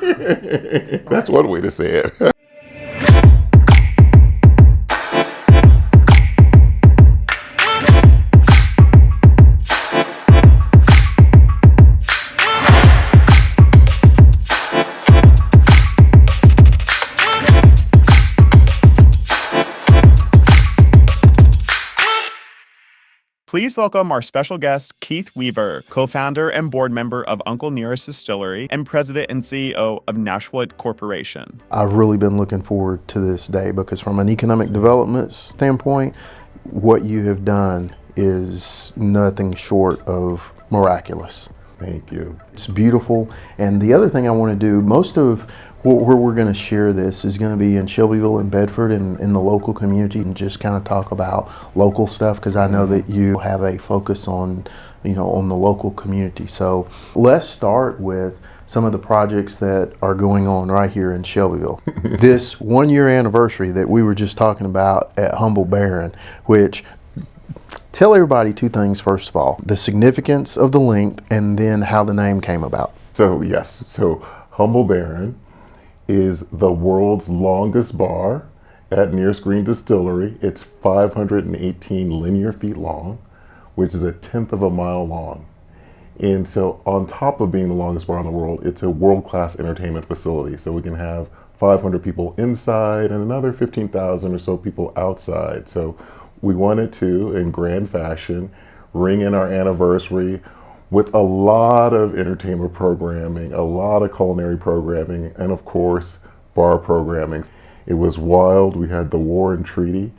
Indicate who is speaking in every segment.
Speaker 1: That's one way to say it.
Speaker 2: Please welcome our special guest, Keith Weaver, co-founder and board member of Uncle Nearest Distillery and president and CEO of Nashwood Corporation.
Speaker 3: I've really been looking forward to this day because from an economic development standpoint, what you have done is nothing short of miraculous.
Speaker 1: Thank you.
Speaker 3: It's beautiful. And the other thing I want to do, most of where we're going to share this is going to be in Shelbyville and Bedford and in the local community, and just kind of talk about local stuff because I know that you have a focus on, on the local community. So let's start with some of the projects that are going on right here in Shelbyville. This 1 year anniversary that we were just talking about at Humble Baron, which tell everybody two things. First of all, the significance of the length and then how the name came about.
Speaker 1: So Humble Baron is the world's longest bar at Nearest Green Distillery. It's 518 linear feet long, which is 1/10 of a mile long. And so on top of being the longest bar in the world, it's a world-class entertainment facility. So we can have 500 people inside and another 15,000 or so people outside. So we wanted to, in grand fashion, ring in our anniversary with a lot of entertainment programming, a lot of culinary programming, and of course, bar programming. It was wild. We had the War and Treaty.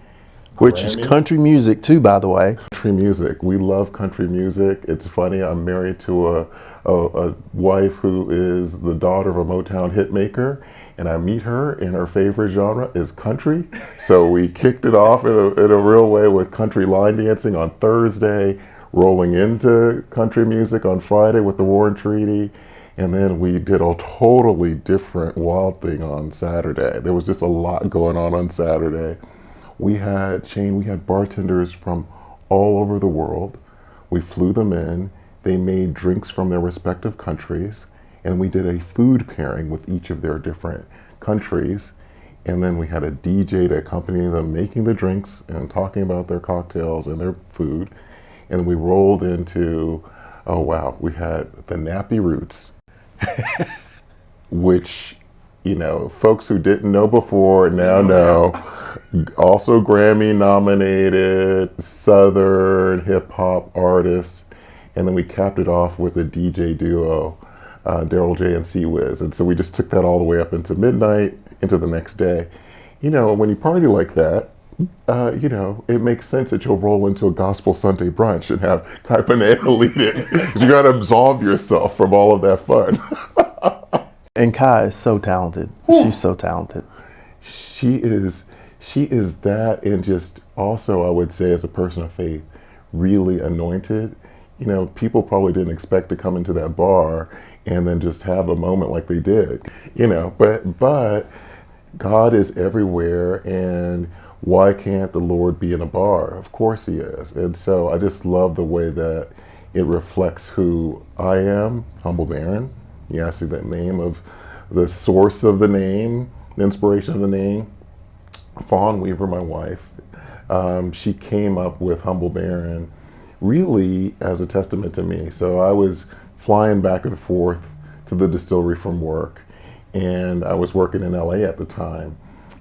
Speaker 3: Which is country music too, by the way.
Speaker 1: Country music. We love country music. It's funny, I'm married to a wife who is the daughter of a Motown hit maker, and I meet her and her favorite genre is country. So we kicked it off in a real way with country line dancing on Thursday, rolling into country music on Friday with the War and Treaty, and then we did a totally different wild thing on Saturday. There was just a lot going on Saturday. We had bartenders from all over the world. We flew them in. They made drinks from their respective countries, and we did a food pairing with each of their different countries. And then we had a DJ to accompany them making the drinks and talking about their cocktails and their food. And we rolled into, we had the Nappy Roots, which, folks who didn't know before now know. Also Grammy nominated, Southern hip hop artists. And then we capped it off with a DJ duo, Daryl J and C Wiz. And so we just took that all the way up into midnight, into the next day. When you party like that, it makes sense that you'll roll into a gospel Sunday brunch and have Kai Panea lead it. You got to absolve yourself from all of that fun.
Speaker 3: And Kai is so talented. She's so talented.
Speaker 1: She is that, and just also, I would say, as a person of faith, really anointed. People probably didn't expect to come into that bar and then just have a moment like they did. But God is everywhere, and why can't the Lord be in a bar? Of course he is. And so I just love the way that it reflects who I am, Humble Baron. You see that name of the source of the name, the inspiration of the name. Fawn Weaver, my wife, she came up with Humble Baron really as a testament to me. So I was flying back and forth to the distillery from work, and I was working in LA at the time.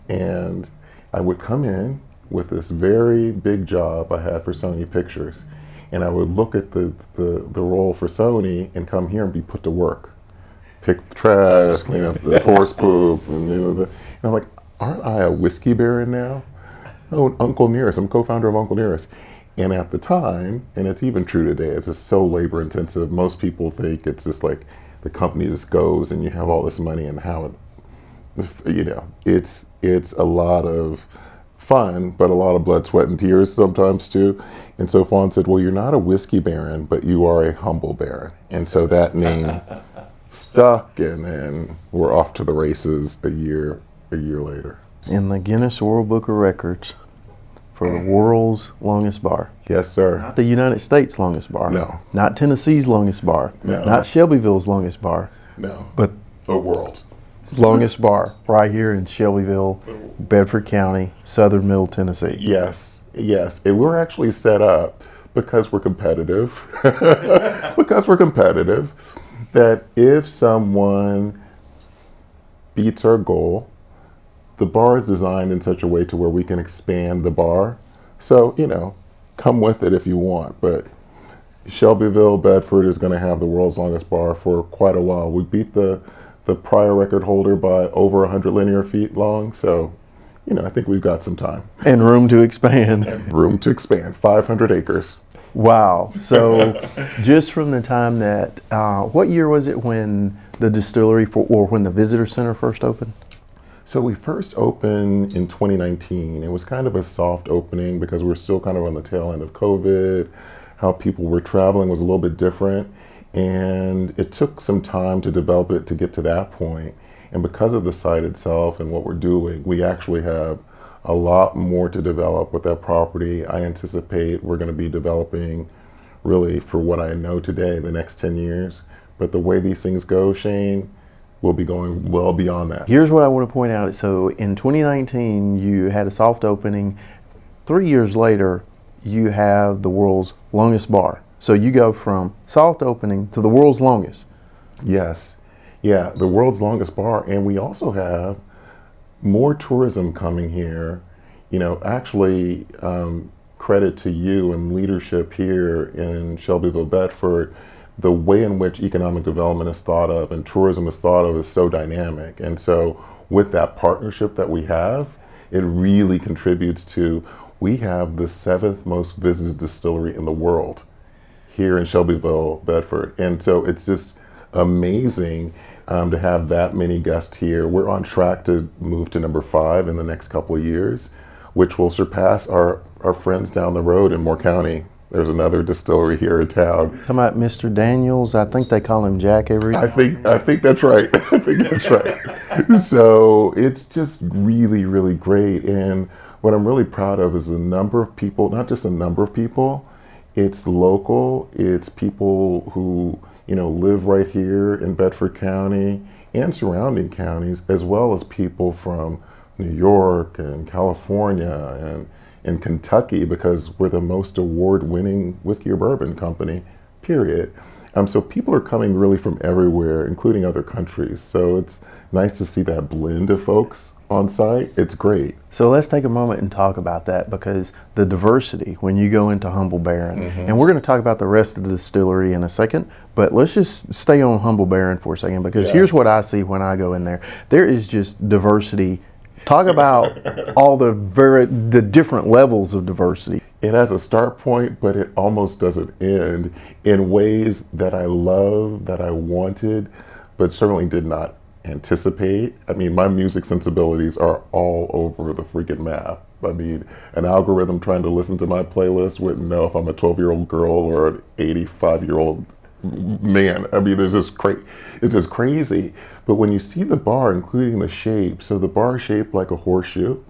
Speaker 1: And I would come in with this very big job I had for Sony Pictures, and I would look at the role for Sony and come here and be put to work. Pick the trash, clean up the horse poop, and I'm like, aren't I a whiskey baron now? Oh, Uncle Nearest, I'm co-founder of Uncle Nearest. And at the time, and it's even true today, it's just so labor intensive. Most people think it's just like the company just goes and you have all this money and how it's a lot of fun, but a lot of blood, sweat, and tears sometimes too. And so Fawn said, well, you're not a whiskey baron, but you are a humble baron. And so that name stuck, and then we're off to the races a year later.
Speaker 3: In the Guinness World Book of Records for the world's longest bar.
Speaker 1: Yes, sir.
Speaker 3: Not the United States' longest bar.
Speaker 1: No.
Speaker 3: Not Tennessee's longest bar.
Speaker 1: No.
Speaker 3: Not Shelbyville's longest bar.
Speaker 1: No.
Speaker 3: But
Speaker 1: the world.
Speaker 3: longest bar right here in Shelbyville, Bedford County, southern Middle Tennessee.
Speaker 1: Yes, yes. And we're actually set up because we're competitive, that if someone beats our goal, the bar is designed in such a way to where we can expand the bar. So, come with it if you want. But Shelbyville-Bedford is going to have the world's longest bar for quite a while. We beat the prior record holder by over 100 linear feet long. So, I think we've got some time.
Speaker 3: And room to expand.
Speaker 1: Room to expand, 500 acres.
Speaker 3: Wow. So just from the time that, what year was it when the distillery or when the visitor center first opened?
Speaker 1: So we first opened in 2019. It was kind of a soft opening because we're still kind of on the tail end of COVID. How people were traveling was a little bit different. And it took some time to develop it to get to that point. And because of the site itself and what we're doing, we actually have a lot more to develop with that property. I anticipate we're going to be developing really for what I know today, the next 10 years. But the way these things go, Shane, we'll be going well beyond that.
Speaker 3: Here's what I want to point out. So in 2019, you had a soft opening. 3 years later, you have the world's longest bar. So you go from soft opening to the world's longest.
Speaker 1: Yes. Yeah, the world's longest bar. And we also have more tourism coming here. Actually, credit to you and leadership here in Shelbyville-Bedford. The way in which economic development is thought of and tourism is thought of is so dynamic. And so with that partnership that we have, it really contributes to, we have the 7th most visited distillery in the world here in Shelbyville-Bedford. And so it's just amazing to have that many guests here. We're on track to move to number 5 in the next couple of years, which will surpass our friends down the road in Moore County. There's another distillery here in town.
Speaker 3: Talking about Mr. Daniels, I think they call him Jack every.
Speaker 1: I think that's right. I think that's right. So it's just really, really great. And what I'm really proud of is the number of people, not just the number of people, it's local, it's people who, live right here in Bedford County and surrounding counties, as well as people from New York and California and Kentucky, because we're the most award-winning whiskey or bourbon company, period. So people are coming really from everywhere, including other countries. So it's nice to see that blend of folks on site. It's great.
Speaker 3: So let's take a moment and talk about that, because the diversity when you go into Humble Baron, and we're going to talk about the rest of the distillery in a second, but let's just stay on Humble Baron for a second, because here's what I see when I go in there. There is just diversity. Talk about all the different levels of diversity.
Speaker 1: It has a start point, but it almost doesn't end in ways that I love, that I wanted, but certainly did not anticipate. I mean, my music sensibilities are all over the freaking map. I mean, an algorithm trying to listen to my playlist wouldn't know if I'm a 12-year-old girl or an 85-year-old man. I mean, it's just crazy. But when you see the bar, including the shape, so the bar is shaped like a horseshoe,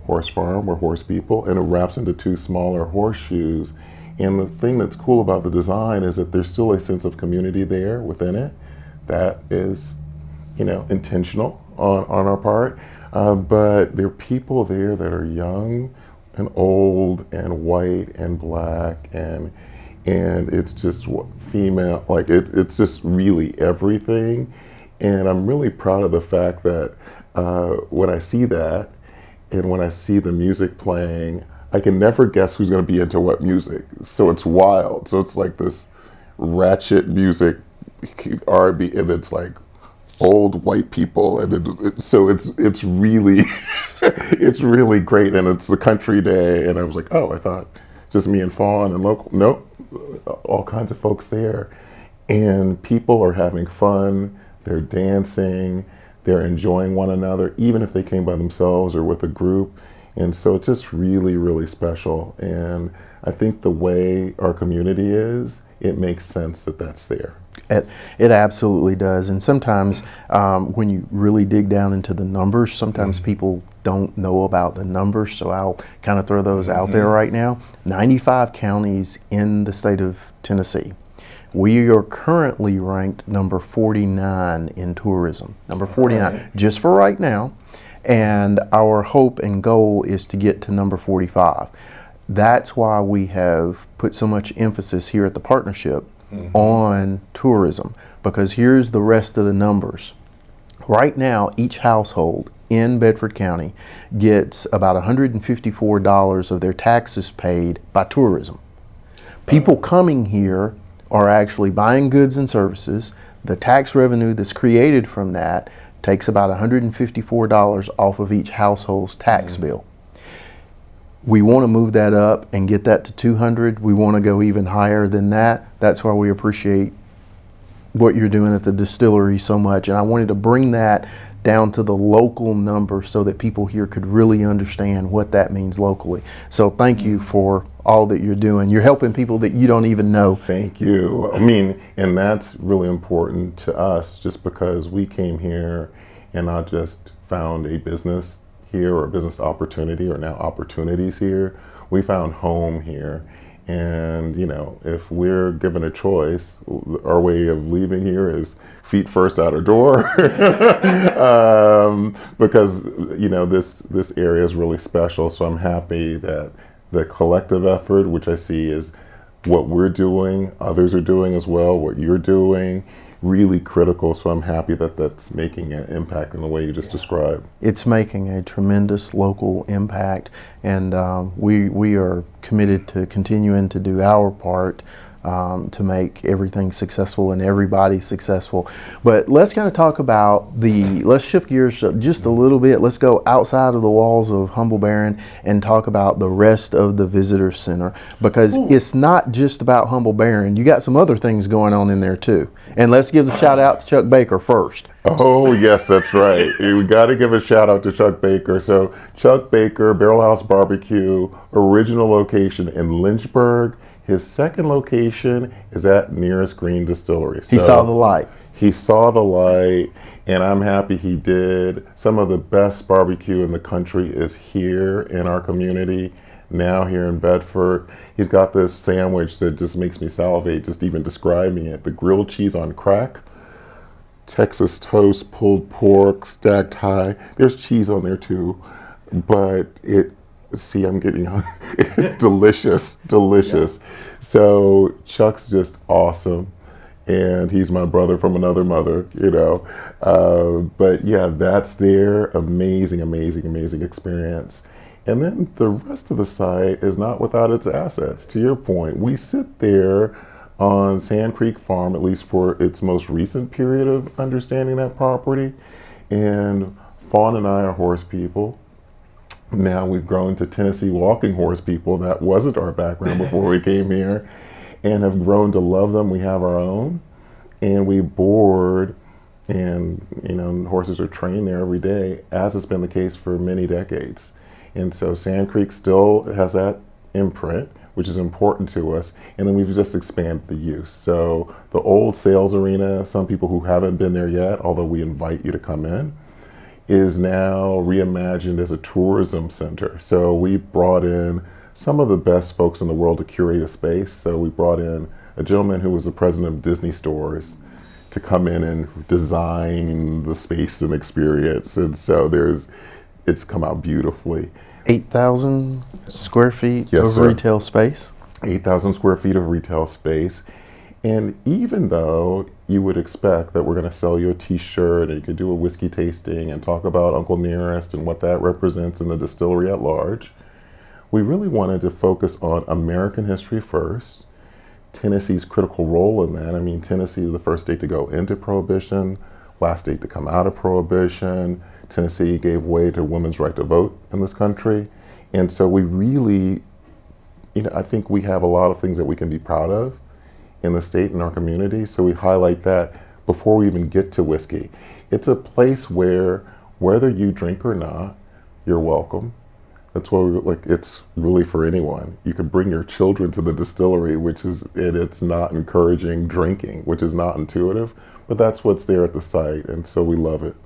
Speaker 1: horse farm, we're horse people, and it wraps into 2 smaller horseshoes. And the thing that's cool about the design is that there's still a sense of community there within it. That is, intentional on our part. But there are people there that are young and old and white and black and it's just female, like it's just really everything. And I'm really proud of the fact that when I see that and when I see the music playing, I can never guess who's going to be into what music. So it's wild. So it's like this ratchet music, R&B, and it's like old white people, and so it's really it's really great. And it's the country day, and I was like, oh, I thought just me and Fawn and local. Nope, all kinds of folks there, and people are having fun. They're dancing. They're enjoying one another, even if they came by themselves or with a group. And so it's just really, really special. And I think the way our community is, it makes sense that that's there.
Speaker 3: It absolutely does. And sometimes when you really dig down into the numbers, sometimes people don't know about the numbers. So I'll kind of throw those out there right now. 95 counties in the state of Tennessee. We are currently ranked number 49 in tourism, number 49,
Speaker 1: Right.
Speaker 3: just for right now. And our hope and goal is to get to number 45. That's why we have put so much emphasis here at the partnership on tourism, because here's the rest of the numbers. Right now, each household in Bedford County gets about $154 of their taxes paid by tourism. People coming here are actually buying goods and services. The tax revenue that's created from that takes about $154 off of each household's tax bill. We want to move that up and get that to 200. We want to go even higher than that. That's why we appreciate what you're doing at the distillery so much. And I wanted to bring that down to the local number so that people here could really understand what that means locally. So thank you for all that you're doing. You're helping people that you don't even know.
Speaker 1: Thank you. I mean, and that's really important to us just because we came here and not just found a business here or a business opportunity or now opportunities here. We found home here. And, you know, if we're given a choice, our way of leaving here is feet first out a door. Because, you know, this area is really special. So I'm happy that the collective effort, which I see is what we're doing, others are doing as well, what you're doing, really critical. So I'm happy that that's making an impact in the way you just described.
Speaker 3: It's making a tremendous local impact, and we are committed to continuing to do our part to make everything successful and everybody successful. But let's kind of talk about let's shift gears just a little bit. Let's go outside of the walls of Humble Baron and talk about the rest of the visitor center, because it's not just about Humble Baron. You got some other things going on in there too. And let's give a shout out to Chuck Baker first.
Speaker 1: Oh, yes, that's right. We got to give a shout out to Chuck Baker. So Chuck Baker, Barrel House Barbecue, original location in Lynchburg. His second location is at Nearest Green Distillery.
Speaker 3: He saw the light.
Speaker 1: He saw the light, and I'm happy he did. Some of the best barbecue in the country is here in our community, now here in Bedford. He's got this sandwich that just makes me salivate just even describing it. The grilled cheese on crack, Texas toast, pulled pork, stacked high. There's cheese on there too, but I'm getting delicious, delicious. Yeah. So Chuck's just awesome, and he's my brother from another mother, you know. But yeah, that's their amazing, amazing, amazing experience. And then the rest of the site is not without its assets. To your point, we sit there on Sand Creek Farm, at least for its most recent period of understanding that property. And Fawn and I are horse people. Now we've grown to Tennessee walking horse people. That wasn't our background before we came here, and have grown to love them. We have our own, and we board, and you know, horses are trained there every day, as has been the case for many decades. And so Sand Creek still has that imprint, which is important to us. And then we've just expanded the use. So the old sales arena, some people who haven't been there yet, although we invite you to come in, is now reimagined as a tourism center. So we brought in some of the best folks in the world to curate a space. So we brought in a gentleman who was the president of Disney Stores to come in and design the space and experience. And so it's come out beautifully.
Speaker 3: 8,000 square feet
Speaker 1: Yes,
Speaker 3: of
Speaker 1: sir.
Speaker 3: retail space.
Speaker 1: 8,000 square feet of retail space. And even though you would expect that we're going to sell you a t-shirt and you could do a whiskey tasting and talk about Uncle Nearest and what that represents in the distillery at large, we really wanted to focus on American history first, Tennessee's critical role in that. I mean, Tennessee is the first state to go into Prohibition, last state to come out of Prohibition. Tennessee gave way to women's right to vote in this country. And so we really, you know, I think we have a lot of things that we can be proud of in the state and our community. So we highlight that before we even get to whiskey. It's a place where whether you drink or not, you're welcome. That's why it's really for anyone. You can bring your children to the distillery, it's not encouraging drinking, which is not intuitive, but that's what's there at the site. And so we love it.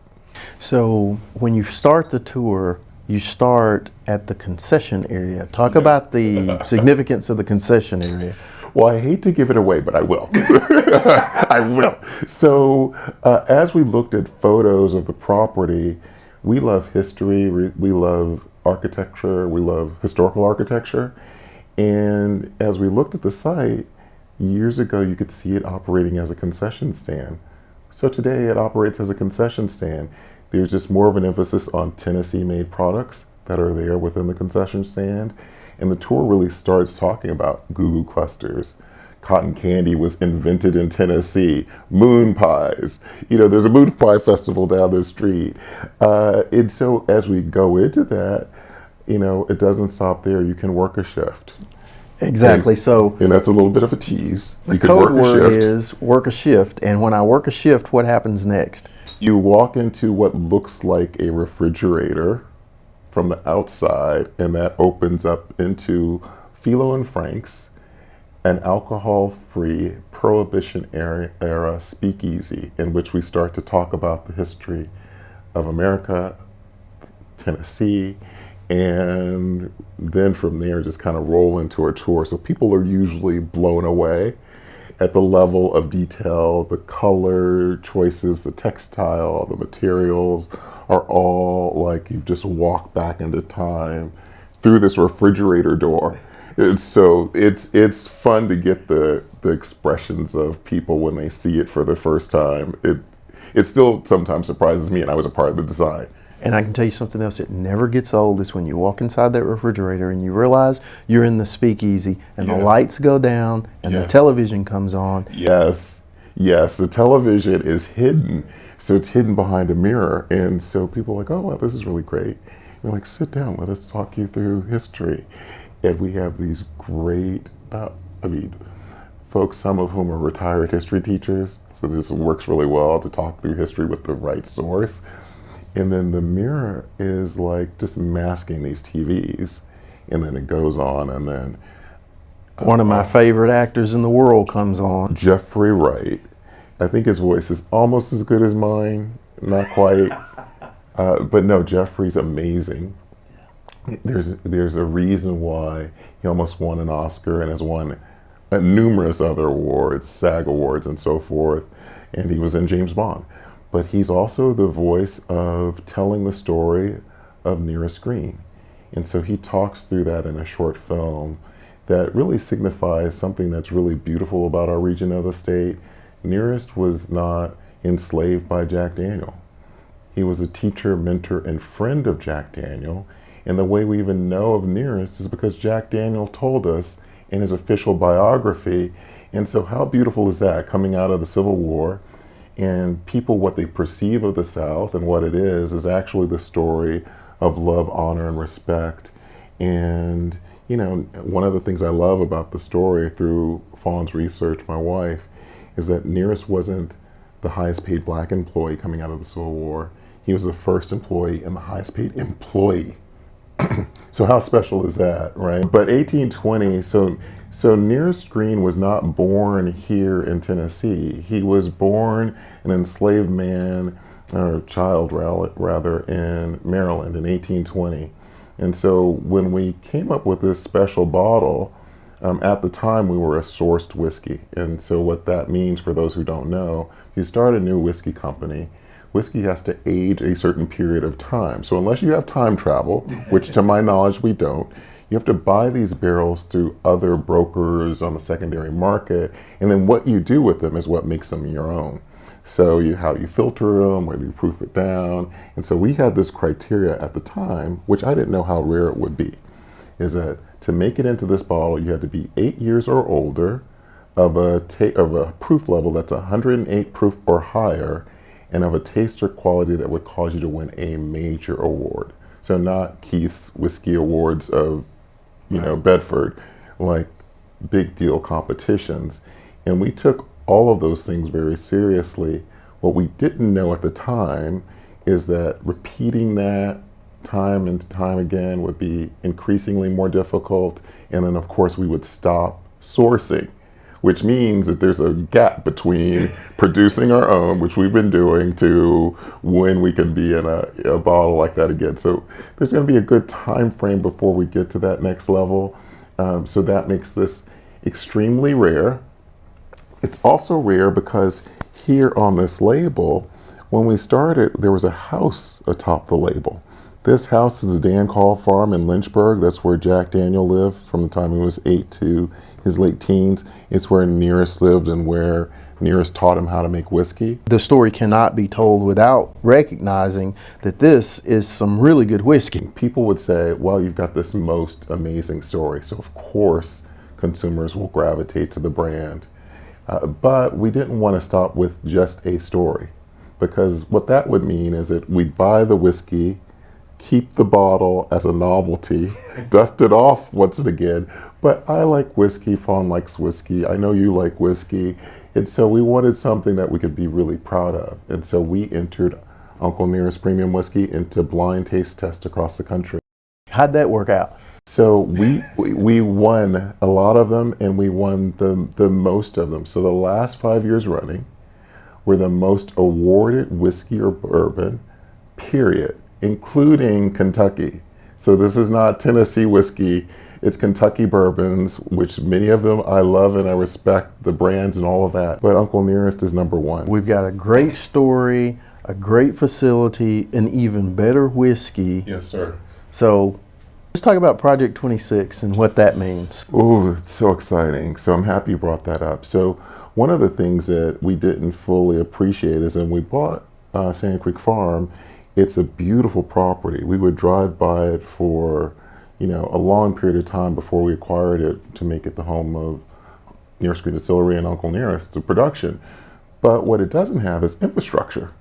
Speaker 3: So when you start the tour, you start at the concession area. Talk about the significance of the concession area.
Speaker 1: Well, I hate to give it away, but I will. I will. So, as we looked at photos of the property, we love history, we love architecture, we love historical architecture. And as we looked at the site, years ago, you could see it operating as a concession stand. So today it operates as a concession stand. There's just more of an emphasis on Tennessee-made products that are there within the concession stand. And the tour really starts talking about goo clusters. Cotton candy was invented in Tennessee. Moon pies. There's a moon pie festival down the street. And so as we go into that, it doesn't stop there. You can work a shift.
Speaker 3: Exactly.
Speaker 1: And that's a little bit of a tease.
Speaker 3: The code word is work a shift. And when I work a shift, what happens next?
Speaker 1: You walk into what looks like a refrigerator from the outside, and that opens up into Philo and Frank's, an alcohol-free Prohibition era speakeasy in which we start to talk about the history of America, Tennessee, and then from there just kind of roll into a tour. So people are usually blown away at the level of detail, the color choices, the textile, the materials are all like you've just walked back into time through this refrigerator door. And so it's fun to get the expressions of people when they see it for the first time. It still sometimes surprises me, and I was a part of the design.
Speaker 3: And I can tell you something else that never gets old is when you walk inside that refrigerator and you realize you're in the speakeasy and the lights go down and the television comes on.
Speaker 1: Yes, the television is hidden. So it's hidden behind a mirror. And so people are like, oh, wow, this is really great. We're like, sit down, let us talk you through history. And we have these great, folks, some of whom are retired history teachers. So this works really well to talk through history with the right source. And then the mirror is like just masking these TVs. And then it goes on, and then
Speaker 3: one of my favorite actors in the world comes on.
Speaker 1: Jeffrey Wright. I think his voice is almost as good as mine. Not quite. But no, Jeffrey's amazing. There's a reason why he almost won an Oscar and has won numerous other awards, SAG awards and so forth. And he was in James Bond. But he's also the voice of telling the story of Nearest Green. And so he talks through that in a short film that really signifies something that's really beautiful about our region of the state. Nearest was not enslaved by Jack Daniel. He was a teacher, mentor, and friend of Jack Daniel. And the way we even know of Nearest is because Jack Daniel told us in his official biography. And so how beautiful is that, coming out of the Civil War? And people, what they perceive of the South and what it is actually the story of love, honor, and respect. And, one of the things I love about the story through Fawn's research, my wife, is that Nearest wasn't the highest paid black employee coming out of the Civil War. He was the first employee and the highest paid employee. So how special is that, right? But 1820, so Nearest Green was not born here in Tennessee. He was born an enslaved man, or child rather, in Maryland in 1820. And so when we came up with this special bottle, at the time we were a sourced whiskey. And so what that means for those who don't know, if you start a new whiskey company, whiskey has to age a certain period of time. So unless you have time travel, which to my knowledge we don't, you have to buy these barrels through other brokers on the secondary market. And then what you do with them is what makes them your own. So how you filter them, whether you proof it down. And so we had this criteria at the time, which I didn't know how rare it would be, is that to make it into this bottle, you had to be 8 years or older, of a proof level that's 108 proof or higher, and of a taste or quality that would cause you to win a major award. So not Keith's Whiskey Awards of, Bedford, like big deal competitions. And we took all of those things very seriously. What we didn't know at the time is that repeating that time and time again would be increasingly more difficult. And then of course we would stop sourcing, which means that there's a gap between producing our own, which we've been doing, to when we can be in a bottle like that again. So there's going to be a good time frame before we get to that next level. So that makes this, extremely rare. It's also rare because here on this label, when we started, there was a house atop the label. This house is the Dan Call Farm in Lynchburg. That's where Jack Daniel lived from the time he was 8 to his late teens. It's where Nearest lived and where Nearest taught him how to make whiskey.
Speaker 3: The story cannot be told without recognizing that this is some really good whiskey.
Speaker 1: People would say, well, you've got this most amazing story, so of course consumers will gravitate to the brand. But we didn't want to stop with just a story, because what that would mean is that we'd buy the whiskey, keep the bottle as a novelty, dust it off once and again. But I like whiskey, Fawn likes whiskey, I know you like whiskey. And so we wanted something that we could be really proud of. And so we entered Uncle Nearest Premium Whiskey into blind taste tests across the country.
Speaker 3: How'd that work out?
Speaker 1: So we won a lot of them, and we won the most of them. So the last 5 years running, we're the most awarded whiskey or bourbon, period, including Kentucky. So this is not Tennessee whiskey, it's Kentucky bourbons, which many of them I love and I respect the brands and all of that. But Uncle Nearest is number one.
Speaker 3: We've got a great story, a great facility, an even better whiskey.
Speaker 1: Yes, sir.
Speaker 3: So let's talk about Project 26 and what that means.
Speaker 1: Oh, it's so exciting. So I'm happy you brought that up. So one of the things that we didn't fully appreciate is when we bought Sand Creek Farm, it's a beautiful property. We would drive by it for, a long period of time before we acquired it to make it the home of Nearest Green Distillery and Uncle Nearest to production. But what it doesn't have is infrastructure.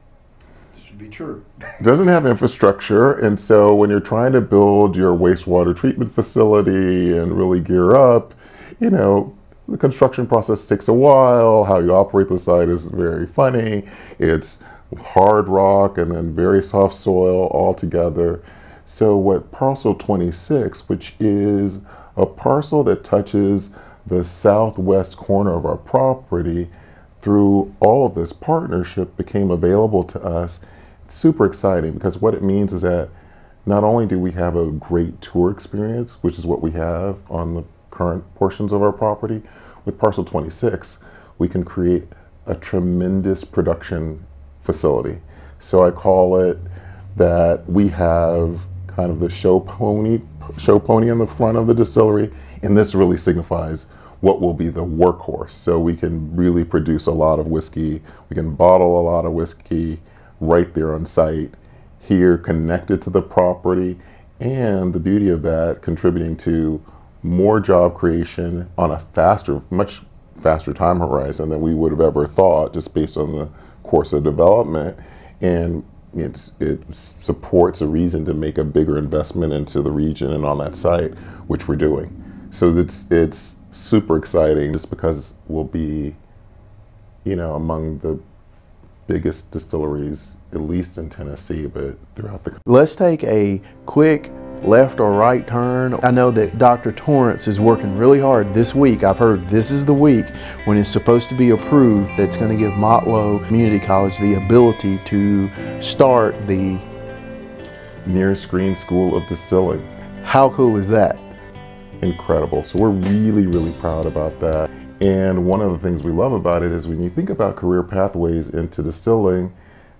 Speaker 3: This should be true.
Speaker 1: It doesn't have infrastructure, and so when you're trying to build your wastewater treatment facility and really gear up, the construction process takes a while. How you operate the site is very funny. It's hard rock and then very soft soil all together. So what Parcel 26, which is a parcel that touches the southwest corner of our property, through all of this partnership became available to us. It's super exciting because what it means is that not only do we have a great tour experience, which is what we have on the current portions of our property, with Parcel 26, we can create a tremendous production facility. So I call it that we have kind of the show pony on the front of the distillery, and this really signifies what will be the workhorse. So we can really produce a lot of whiskey, we can bottle a lot of whiskey right there on site, here connected to the property, and the beauty of that, contributing to more job creation on a much faster time horizon than we would have ever thought, just based on the course of development. And it supports a reason to make a bigger investment into the region and on that site, which we're doing. So it's super exciting, just because we'll be, among the biggest distilleries, at least in Tennessee, but throughout the country.
Speaker 3: Let's take a quick left or right turn. I know that Dr. Torrance is working really hard this week. I've heard this is the week when it's supposed to be approved that's going to give Motlow Community College the ability to start the
Speaker 1: Nearest Green School of Distilling.
Speaker 3: How cool is that?
Speaker 1: Incredible. So we're really, really proud about that. And one of the things we love about it is when you think about career pathways into distilling,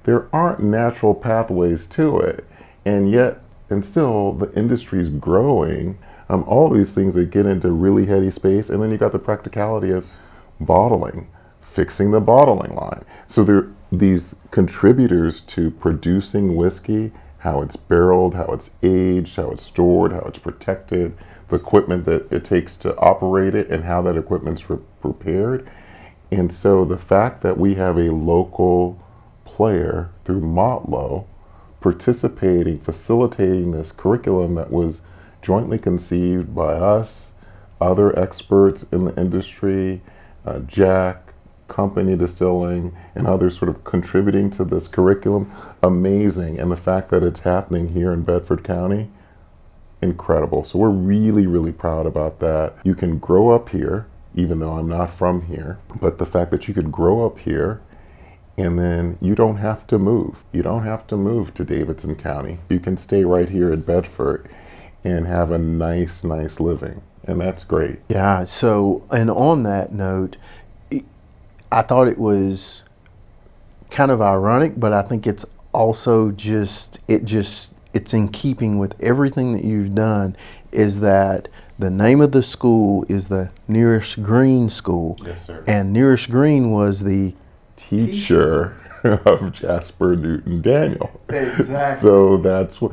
Speaker 1: there aren't natural pathways to it. And still the industry's growing. All these things that get into really heady space, and then you got the practicality of bottling, fixing the bottling line. So there are these contributors to producing whiskey, how it's barreled, how it's aged, how it's stored, how it's protected, the equipment that it takes to operate it, and how that equipment's prepared. And so the fact that we have a local player through Motlow participating, facilitating this curriculum that was jointly conceived by us, other experts in the industry, Jack, Company Distilling, and others sort of contributing to this curriculum, amazing. And the fact that it's happening here in Bedford County, incredible. So we're really, really proud about that. You can grow up here, even though I'm not from here, but the fact that you could grow up here and then you don't have to move. You don't have to move to Davidson County. You can stay right here in Bedford and have a nice living. and that's great.
Speaker 3: Yeah. So, and on that note, I thought it was kind of ironic, but I think it's also it's in keeping with everything that you've done, is that the name of the school is the Nearest Green School.
Speaker 1: Yes, sir.
Speaker 3: And Nearest Green was the
Speaker 1: Teacher of Jasper Newton Daniel.
Speaker 3: Exactly.
Speaker 1: So that's what,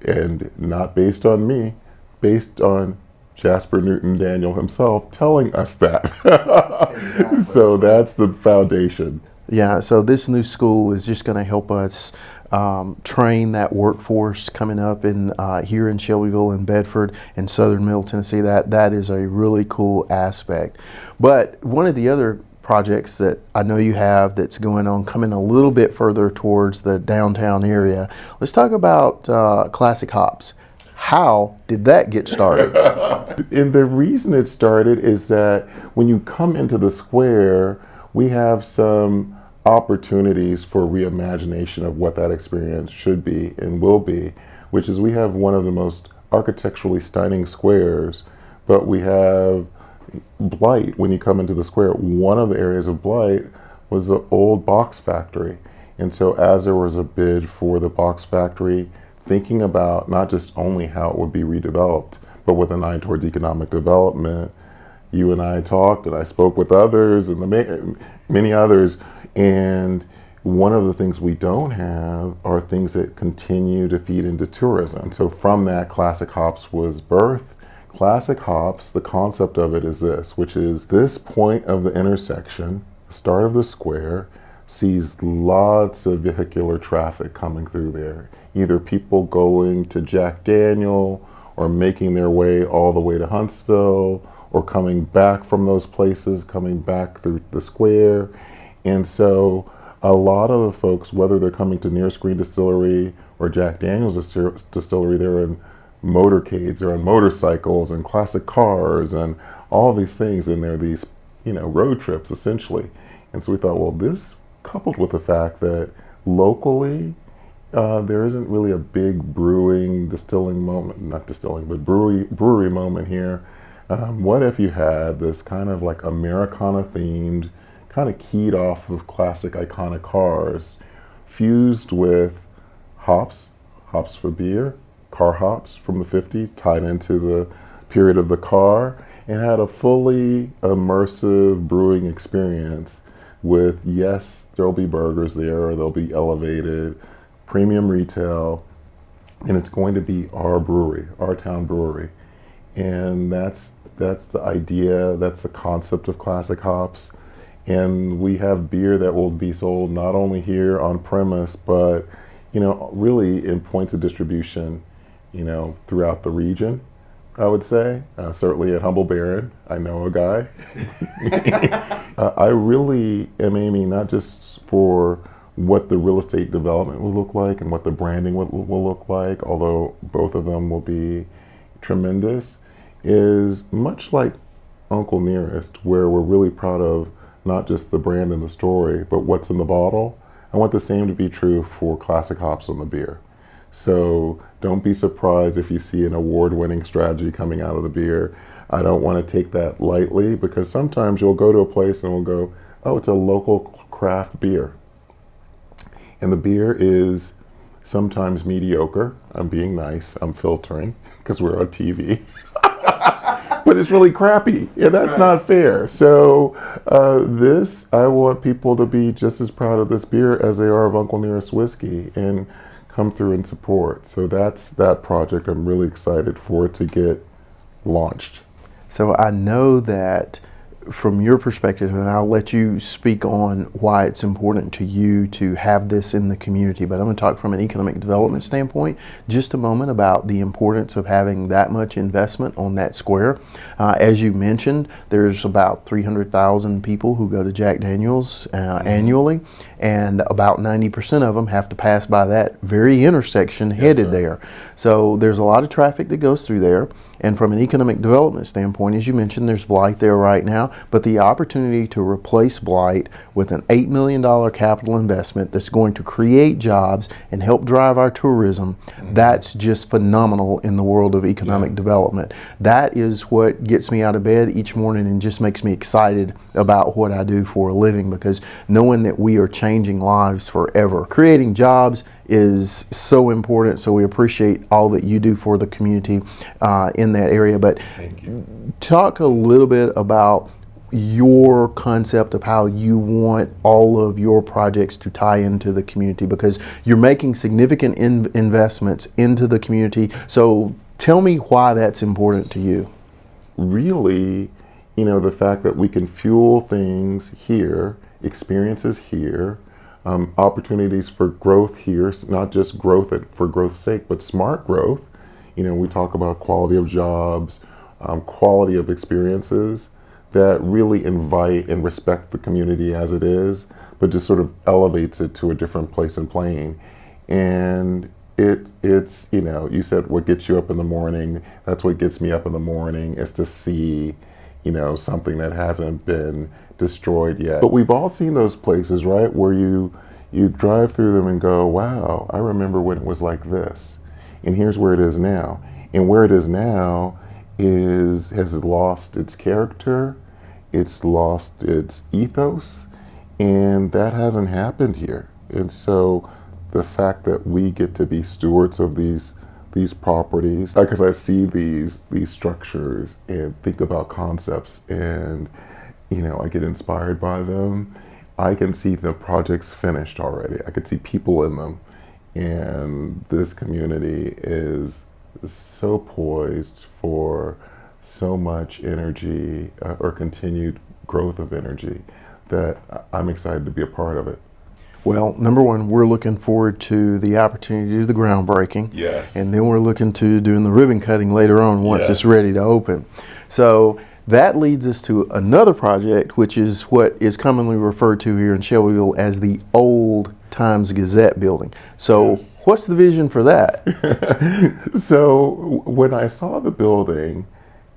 Speaker 1: and not based on me, based on Jasper Newton Daniel himself telling us that.
Speaker 3: Exactly.
Speaker 1: So that's the foundation.
Speaker 3: Yeah, so this new school is just going to help us train that workforce coming up in here in Shelbyville and Bedford and Southern Middle Tennessee. That is a really cool aspect. But one of the other projects that I know you have that's going on, coming a little bit further towards the downtown area. Let's talk about Classic Hops. How did that get started?
Speaker 1: And the reason it started is that when you come into the square, we have some opportunities for reimagination of what that experience should be and will be, which is we have one of the most architecturally stunning squares, but we have blight when you come into the square. One of the areas of blight was the old box factory. And so as there was a bid for the box factory, thinking about not just only how it would be redeveloped, but with an eye towards economic development, you and I talked, and I spoke with others and many others. And one of the things we don't have are things that continue to feed into tourism. So from that, Classic Hops was birthed. Classic Hops, the concept of it is this, which is this point of the intersection, the start of the square, sees lots of vehicular traffic coming through there. Either people going to Jack Daniel or making their way all the way to Huntsville, or coming back from those places, coming back through the square. And so a lot of the folks, whether they're coming to Nearest Green Distillery or Jack Daniel's Distillery, they're in motorcades, they're on motorcycles and classic cars and all these things, and they're these, road trips essentially. And so we thought, well, this coupled with the fact that locally, there isn't really a big brewing, distilling moment, not distilling, but brewery moment here. What if you had this kind of like Americana themed, kind of keyed off of classic iconic cars, fused with hops for beer, car hops from the 50s, tied into the period of the car, and had a fully immersive brewing experience with, yes, there'll be burgers there, or they'll be elevated, premium retail, and it's going to be our brewery, our town brewery. And that's the idea, that's the concept of Classic Hops. And we have beer that will be sold not only here on premise, but really in points of distribution, throughout the region, I would say. Certainly at Humble Baron, I know a guy. I really am aiming not just for what the real estate development will look like and what the branding will look like, although both of them will be tremendous, is much like Uncle Nearest, where we're really proud of not just the brand and the story, but what's in the bottle. I want the same to be true for Classic Hops on the beer. So don't be surprised if you see an award-winning strategy coming out of the beer. I don't want to take that lightly, because sometimes you'll go to a place and we'll go, oh, it's a local craft beer. And the beer is sometimes mediocre. I'm being nice, I'm filtering, because we're on TV. But it's really crappy, and that's not fair. So I want people to be just as proud of this beer as they are of Uncle Nearest whiskey, and come through and support. So that's that project. I'm really excited for it to get launched.
Speaker 3: So I know that from your perspective, and I'll let you speak on why it's important to you to have this in the community, but I'm going to talk from an economic development standpoint just a moment about the importance of having that much investment on that square. As you mentioned, there's about 300,000 people who go to Jack Daniel's annually, and about 90% of them have to pass by that very intersection headed there. So there's a lot of traffic that goes through there. And from an economic development standpoint, as you mentioned, there's blight there right now, but the opportunity to replace blight with an $8 million capital investment that's going to create jobs and help drive our tourism, that's just phenomenal in the world of economic development. That is what gets me out of bed each morning and just makes me excited about what I do for a living, because knowing that we are changing lives forever, creating jobs is so important. So we appreciate all that you do for the community in that area. But
Speaker 1: Thank you.
Speaker 3: talk a little bit about your concept of how you want all of your projects to tie into the community, because you're making significant investments into the community. So tell me why that's important to you.
Speaker 1: Really, the fact that we can fuel things here, experiences here, opportunities for growth here, not just growth for growth's sake, but smart growth. We talk about quality of jobs, quality of experiences that really invite and respect the community as it is, but just sort of elevates it to a different place and plane. And it's, you said what gets you up in the morning. That's what gets me up in the morning, is to see, something that hasn't been destroyed yet. But we've all seen those places, right, where you drive through them and go, wow, I remember when it was like this, and here's where it is now. And where it is now has lost its character, it's lost its ethos, and that hasn't happened here. And so the fact that we get to be stewards of these properties, because I see these structures and think about concepts, and I get inspired by them. I can see the projects finished already. I could see people in them, and this community is so poised for so much energy or continued growth of energy that I'm excited to be a part of it.
Speaker 3: Well, number one, we're looking forward to the opportunity to do the groundbreaking.
Speaker 1: Yes.
Speaker 3: And then we're looking to doing the ribbon cutting later on once it's
Speaker 1: Yes.
Speaker 3: ready to open. So that leads us to another project, which is what is commonly referred to here in Shelbyville as the Old Times Gazette building. So what's the vision for that?
Speaker 1: So when I saw the building,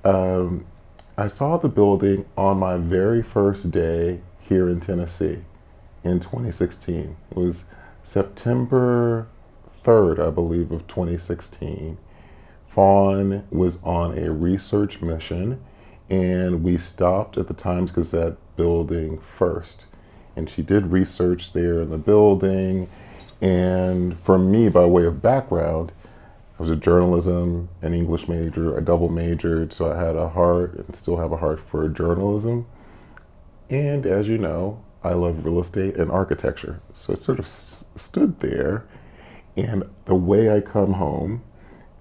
Speaker 1: on my very first day here in Tennessee in 2016. It was September 3rd, I believe, of 2016. Fawn was on a research mission, and we stopped at the Times Gazette building first. And she did research there in the building. And for me, by way of background, I was a journalism and English major. I double majored, so I had a heart and still have a heart for journalism. And as you know, I love real estate and architecture. So it sort of stood there. And the way I come home,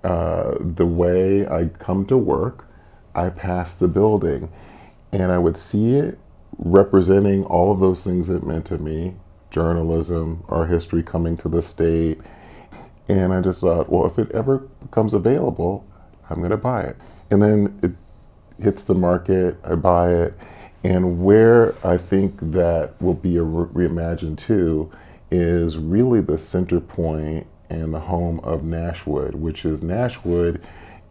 Speaker 1: the way I come to work, I pass the building. And I would see it representing all of those things it meant to me: journalism, our history coming to the state. And I just thought, well, if it ever becomes available, I'm going to buy it. And then it hits the market, I buy it. And where I think that will be reimagined too is really the center point and the home of Nashwood, which is Nashwood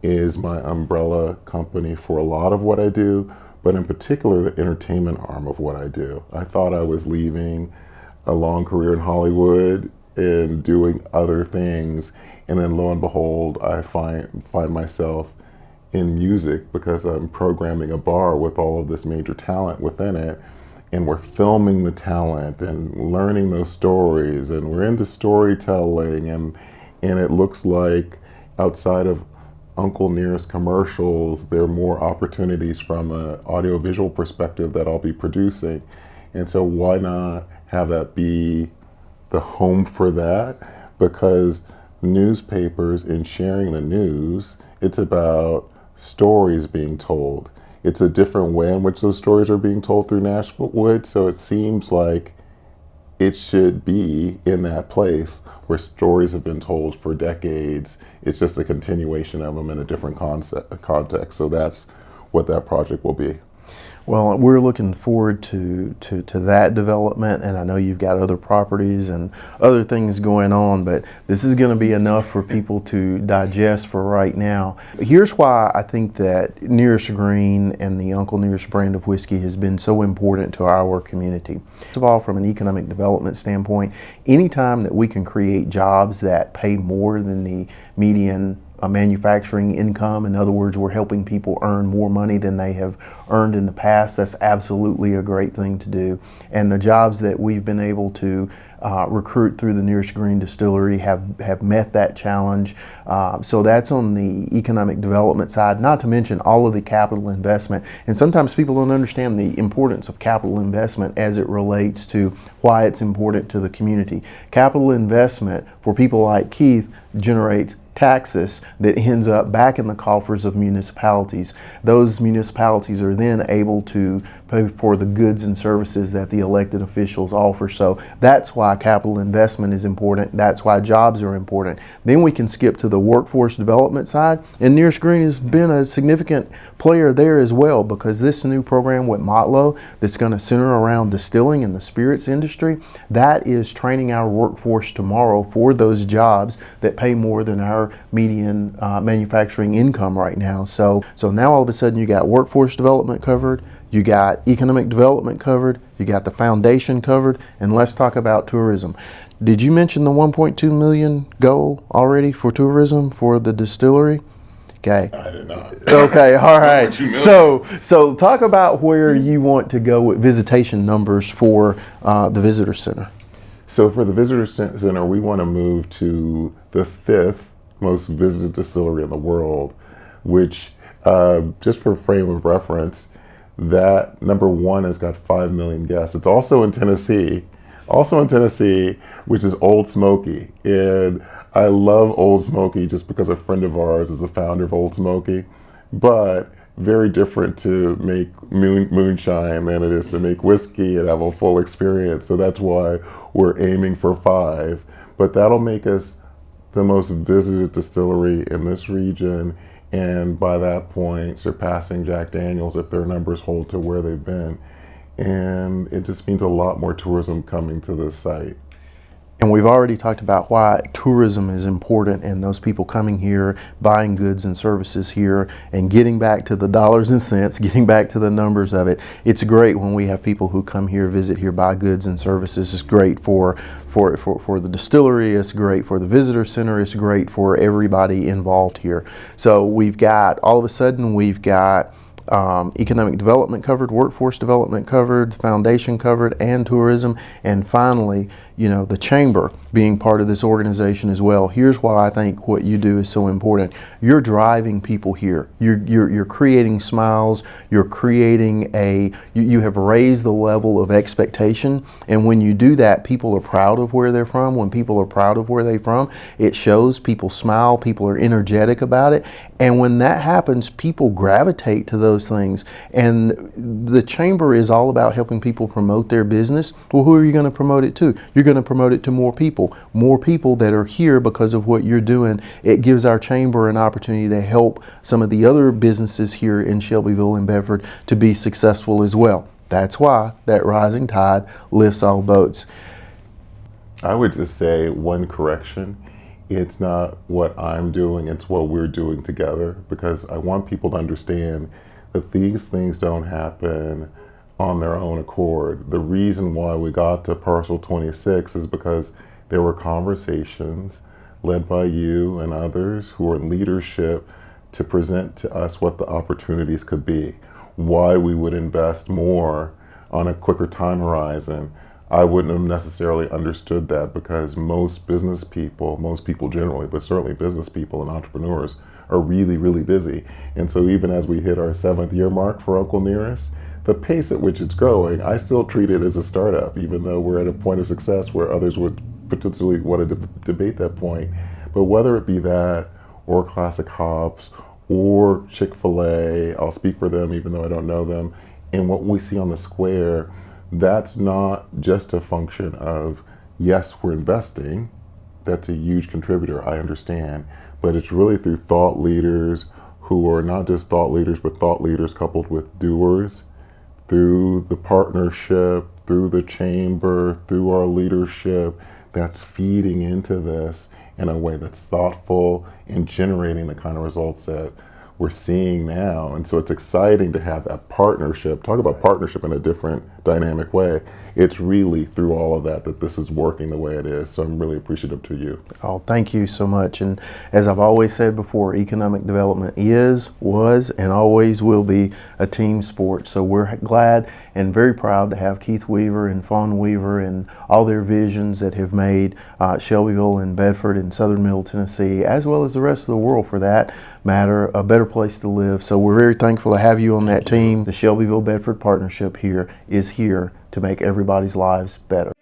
Speaker 1: is my umbrella company for a lot of what I do, but in particular the entertainment arm of what I do. I thought I was leaving a long career in Hollywood and doing other things, and then lo and behold, I find myself in music because I'm programming a bar with all of this major talent within it, and we're filming the talent and learning those stories, and we're into storytelling, and it looks like outside of Uncle Nearest commercials, there are more opportunities from an audiovisual perspective that I'll be producing. And so why not have that be the home for that? Because newspapers and sharing the news, it's about stories being told. It's a different way in which those stories are being told through Nashwood, so it seems like it should be in that place where stories have been told for decades. It's just a continuation of them in a different context. So that's what that project will be.
Speaker 3: Well, we're looking forward to that development, and I know you've got other properties and other things going on, but this is going to be enough for people to digest for right now. Here's why I think that Nearest Green and the Uncle Nearest brand of whiskey has been so important to our community. First of all, from an economic development standpoint, anytime that we can create jobs that pay more than the median manufacturing income. In other words, we're helping people earn more money than they have earned in the past. That's absolutely a great thing to do. And the jobs that we've been able to recruit through the Nearest Green Distillery have met that challenge. So that's on the economic development side, not to mention all of the capital investment. And sometimes people don't understand the importance of capital investment as it relates to why it's important to the community. Capital investment for people like Keith generates taxes that ends up back in the coffers of municipalities. Those municipalities are then able to pay for the goods and services that the elected officials offer. So that's why capital investment is important. That's why jobs are important. Then we can skip to the workforce development side, and Nearest Green has been a significant player there as well, because this new program with Motlow that's going to center around distilling and the spirits industry, that is training our workforce tomorrow for those jobs that pay more than our median manufacturing income right now. So now all of a sudden you got workforce development covered, you got economic development covered, you got the foundation covered, and let's talk about tourism. Did you mention the 1.2 million goal already for tourism for the distillery? Okay.
Speaker 1: I did not.
Speaker 3: Okay, all right. So talk about where you want to go with visitation numbers for the visitor center.
Speaker 1: So for the visitor center, we want to move to the 5th most visited distillery in the world, which, just for frame of reference, that number 1 has got 5 million guests. It's also in Tennessee, which is Old Smoky. And I love Old Smoky just because a friend of ours is a founder of Old Smoky, but very different to make moonshine than it is to make whiskey and have a full experience. So that's why we're aiming for 5, but that'll make us the most visited distillery in this region, and by that point surpassing Jack Daniel's if their numbers hold to where they've been. And it just means a lot more tourism coming to this site.
Speaker 3: And we've already talked about why tourism is important, and those people coming here, buying goods and services here, and getting back to the dollars and cents, getting back to the numbers of it. It's great when we have people who come here, visit here, buy goods and services. It's great for the distillery, it's great for the visitor center, it's great for everybody involved here. So we've got, all of a sudden, we've got economic development covered, workforce development covered, foundation covered, and tourism, and finally, the chamber being part of this organization as well. Here's why I think what you do is so important. You're driving people here. You're creating smiles. You're creating you have raised the level of expectation, and when you do that, people are proud of where they're from. When people are proud of where they're from, it shows. People smile. People are energetic about it, and when that happens, people gravitate to those things. And the chamber is all about helping people promote their business. Well, who are you going to promote it to? You're going to promote it to more people that are here because of what you're doing. It gives our chamber an opportunity to help some of the other businesses here in Shelbyville and Bedford to be successful as well. That's why that rising tide lifts all boats.
Speaker 1: I would just say one correction. It's not what I'm doing, it's what we're doing together, because I want people to understand that these things don't happen on their own accord. The reason why we got to Parcel 26 is because there were conversations led by you and others who are in leadership to present to us what the opportunities could be, why we would invest more on a quicker time horizon. I wouldn't have necessarily understood that, because most people generally, but certainly business people and entrepreneurs, are really, really busy. And so even as we hit our 7th year mark for Uncle Nearest, the pace at which it's growing, I still treat it as a startup, even though we're at a point of success where others would potentially want to debate that point. But whether it be that, or Classic Hops, or Chick-fil-A, I'll speak for them even though I don't know them, and what we see on the square, that's not just a function of, yes, we're investing, that's a huge contributor, I understand, but it's really through thought leaders who are not just thought leaders, but thought leaders coupled with doers, through the partnership, through the chamber, through our leadership, that's feeding into this in a way that's thoughtful and generating the kind of results that we're seeing now. And so it's exciting to have that partnership. Talk about partnership in a different dynamic way. It's really through all of that that this is working the way it is. So I'm really appreciative to you.
Speaker 3: Oh, thank you so much. And as I've always said before, economic development is, was, and always will be a team sport. So we're glad and very proud to have Keith Weaver and Fawn Weaver and all their visions that have made Shelbyville and Bedford and Southern Middle Tennessee, as well as the rest of the world for that matter, a better place to live. So we're very thankful to have you on that team. The Shelbyville-Bedford partnership here is here to make everybody's lives better.